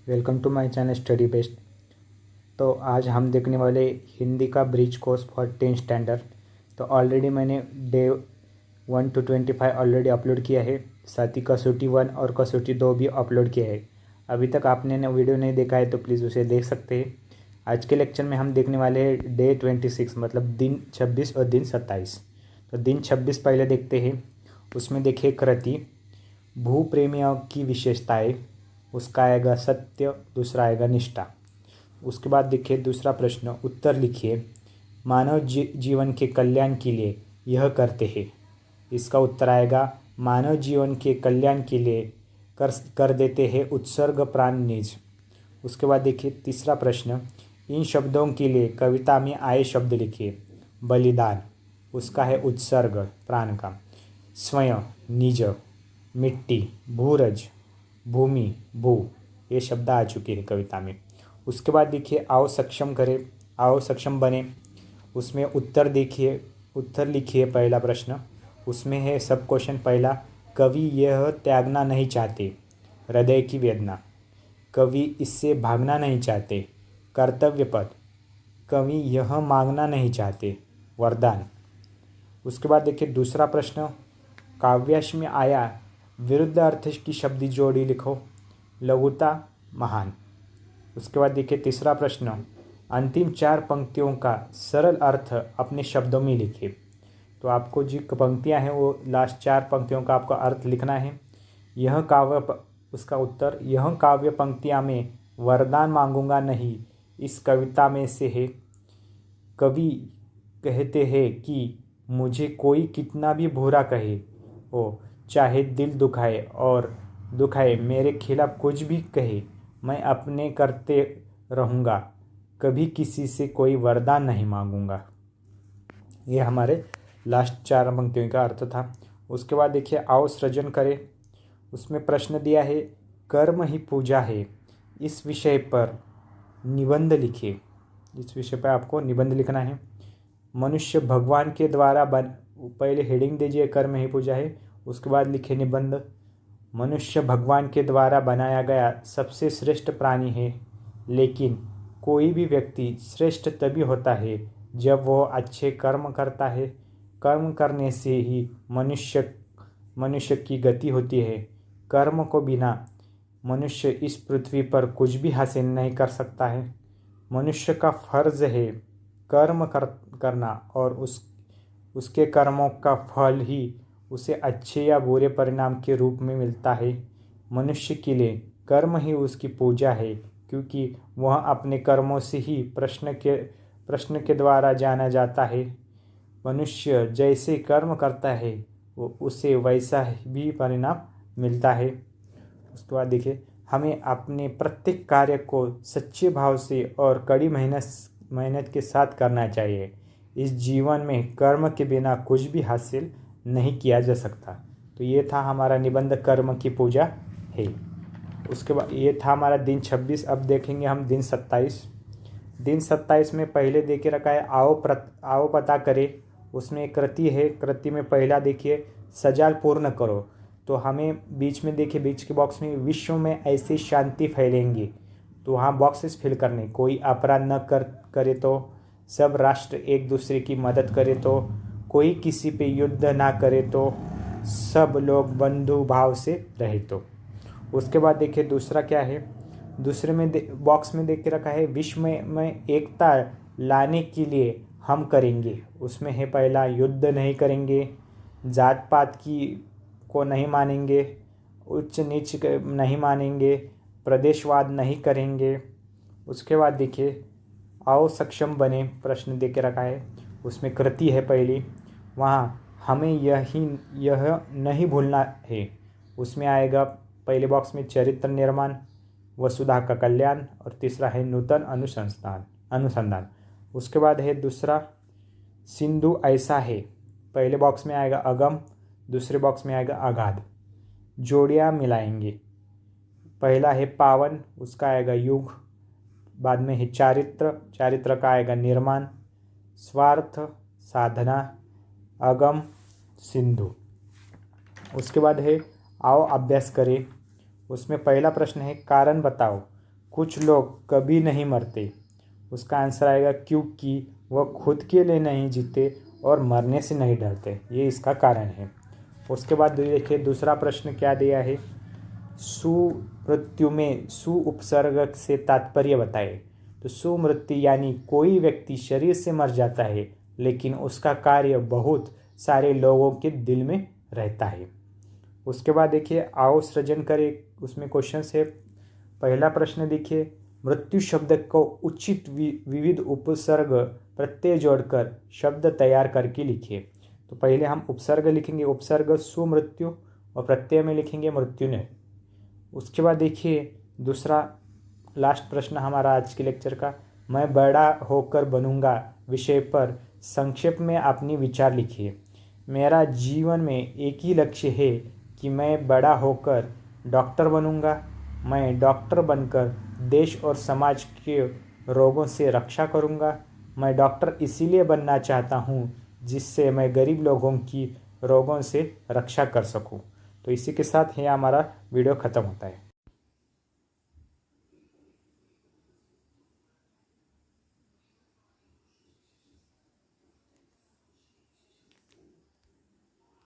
Welcome to my channel study best. तो आज हम देखने वाले हिंदी का ब्रिज कोर्स फॉर 10 स्टैंडर्ड। तो ऑलरेडी मैंने डे 1 to 25 ऑलरेडी अपलोड किया है, साथ ही कसौटी 1 और कसौटी 2 भी अपलोड किया है। अभी तक आपने वीडियो नहीं देखा है तो प्लीज़ उसे देख सकते हैं। आज के लेक्चर में हम देखने वाले हैं डे 26 मतलब दिन 26 और दिन 27। तो दिन 26 पहले देखते हैं। उसमें देखिए कृति भूप्रेमियों की विशेषताएं, उसका आएगा सत्य, दूसरा आएगा निष्ठा। उसके बाद देखिए दूसरा प्रश्न, उत्तर लिखिए मानव जीवन के कल्याण के लिए यह करते हैं। इसका उत्तर आएगा मानव जीवन के कल्याण के लिए कर देते हैं उत्सर्ग प्राण निज। उसके बाद देखिए तीसरा प्रश्न, इन शब्दों के लिए कविता में आए शब्द लिखिए। बलिदान, उसका है उत्सर्ग प्राण का। स्वयं, निज, मिट्टी, भूरज, भूमि, भू, ये शब्द आ चुके हैं कविता में। उसके बाद देखिए आओ सक्षम करें, आओ सक्षम बने। उसमें उत्तर देखिए, उत्तर लिखिए। पहला प्रश्न उसमें है सब क्वेश्चन पहला, कवि यह त्यागना नहीं चाहते, हृदय की वेदना। कवि इससे भागना नहीं चाहते, कर्तव्य पद। कवि यह मांगना नहीं चाहते, वरदान। उसके बाद देखिए दूसरा प्रश्न, काव्याश में आया विरुद्ध अर्थ की शब्दी जोड़ी लिखो। लघुता, महान। उसके बाद देखिए तीसरा प्रश्न, अंतिम 4 पंक्तियों का सरल अर्थ अपने शब्दों में लिखिए। तो आपको जो पंक्तियां हैं वो लास्ट 4 पंक्तियों का आपको अर्थ लिखना है। यह काव्य, उसका उत्तर, यह काव्य पंक्तियां में वरदान मांगूंगा नहीं, इस कविता में से है। कवि कहते हैं कि मुझे कोई कितना भी बुरा कहे हो, चाहे दिल दुखाए मेरे खिलाफ कुछ भी कहे, मैं अपने करते रहूँगा, कभी किसी से कोई वरदान नहीं मांगूंगा। ये हमारे लास्ट 4 पंक्तियों का अर्थ था। उसके बाद देखिए आओ सृजन करें। उसमें प्रश्न दिया है कर्म ही पूजा है, इस विषय पर निबंध लिखिए। इस विषय पर आपको निबंध लिखना है। मनुष्य भगवान के द्वारा पहले हेडिंग दीजिए कर्म ही पूजा है, उसके बाद लिखे निबंध। मनुष्य भगवान के द्वारा बनाया गया सबसे श्रेष्ठ प्राणी है, लेकिन कोई भी व्यक्ति श्रेष्ठ तभी होता है जब वो अच्छे कर्म करता है। कर्म करने से ही मनुष्य की गति होती है। कर्म को बिना मनुष्य इस पृथ्वी पर कुछ भी हासिल नहीं कर सकता है। मनुष्य का फर्ज है कर्म करना और उसके कर्मों का फल ही उसे अच्छे या बुरे परिणाम के रूप में मिलता है। मनुष्य के लिए कर्म ही उसकी पूजा है, क्योंकि वह अपने कर्मों से ही प्रश्न के द्वारा जाना जाता है। मनुष्य जैसे कर्म करता है वो उसे वैसा भी परिणाम मिलता है। उसके बाद देखिए हमें अपने प्रत्येक कार्य को सच्चे भाव से और कड़ी मेहनत के साथ करना चाहिए। इस जीवन में कर्म के बिना कुछ भी हासिल नहीं किया जा सकता। तो ये था हमारा निबंध कर्म की पूजा है। उसके बाद ये था हमारा दिन 26। अब देखेंगे हम दिन 27। दिन 27 में पहले दे के रखा है आओ पता करें। उसमें एक कृति है, कृति में पहला देखिए सजाल पूर्ण करो। तो हमें बीच में देखिए, बीच के बॉक्स में विश्व में ऐसी शांति फैलेंगी, तो वहाँ बॉक्सेस फिल करने। कोई अपराध न करे तो, सब राष्ट्र एक दूसरे की मदद करे तो, कोई किसी पे युद्ध ना करे तो, सब लोग बंधु भाव से रहे तो। उसके बाद देखिए दूसरा क्या है, दूसरे में बॉक्स में देख के रखा है विश्व में एकता लाने के लिए हम करेंगे। उसमें है पहला युद्ध नहीं करेंगे, जात पात को नहीं मानेंगे, उच्च नीच नहीं मानेंगे, प्रदेशवाद नहीं करेंगे। उसके बाद देखिए आओ सक्षम बने, प्रश्न दे के रखा है। उसमें कृति है पहली, वहाँ हमें यह नहीं भूलना है। उसमें आएगा पहले बॉक्स में चरित्र निर्माण, वसुधा का कल्याण, और तीसरा है नूतन अनुसंधान। उसके बाद है दूसरा सिंधु ऐसा है। पहले बॉक्स में आएगा अगम, दूसरे बॉक्स में आएगा अगाध। जोड़ियाँ मिलाएंगे। पहला है पावन, उसका आएगा युग। बाद में है चारित्र का आएगा निर्माण, स्वार्थ साधना, अगम सिंधु। उसके बाद है आओ अभ्यास करें। उसमें पहला प्रश्न है कारण बताओ। कुछ लोग कभी नहीं मरते। उसका आंसर आएगा क्योंकि वह खुद के लिए नहीं जीते और मरने से नहीं डरते, ये इसका कारण है। उसके बाद देखिए दूसरा प्रश्न क्या दिया है, सुमृत्यु में सु उपसर्ग से तात्पर्य बताए। तो सुमृत्यु यानी कोई व्यक्ति शरीर से मर जाता है लेकिन उसका कार्य बहुत सारे लोगों के दिल में रहता है। उसके बाद देखिए आओ सृजन करें, उसमें क्वेश्चन है। पहला प्रश्न देखिए, मृत्यु शब्द को उचित विविध उपसर्ग प्रत्यय जोड़कर शब्द तैयार करके लिखिए। तो पहले हम उपसर्ग लिखेंगे, उपसर्ग सुमृत्यु, और प्रत्यय में लिखेंगे मृत्यु ने। उसके बाद देखिए दूसरा लास्ट प्रश्न हमारा आज के लेक्चर का, मैं बड़ा होकर बनूंगा विषय पर संक्षेप में अपनी विचार लिखिए। मेरा जीवन में एक ही लक्ष्य है कि मैं बड़ा होकर डॉक्टर बनूंगा। मैं डॉक्टर बनकर देश और समाज के रोगों से रक्षा करूंगा। मैं डॉक्टर इसीलिए बनना चाहता हूं जिससे मैं गरीब लोगों की रोगों से रक्षा कर सकूं। तो इसी के साथ ही हमारा वीडियो ख़त्म होता है।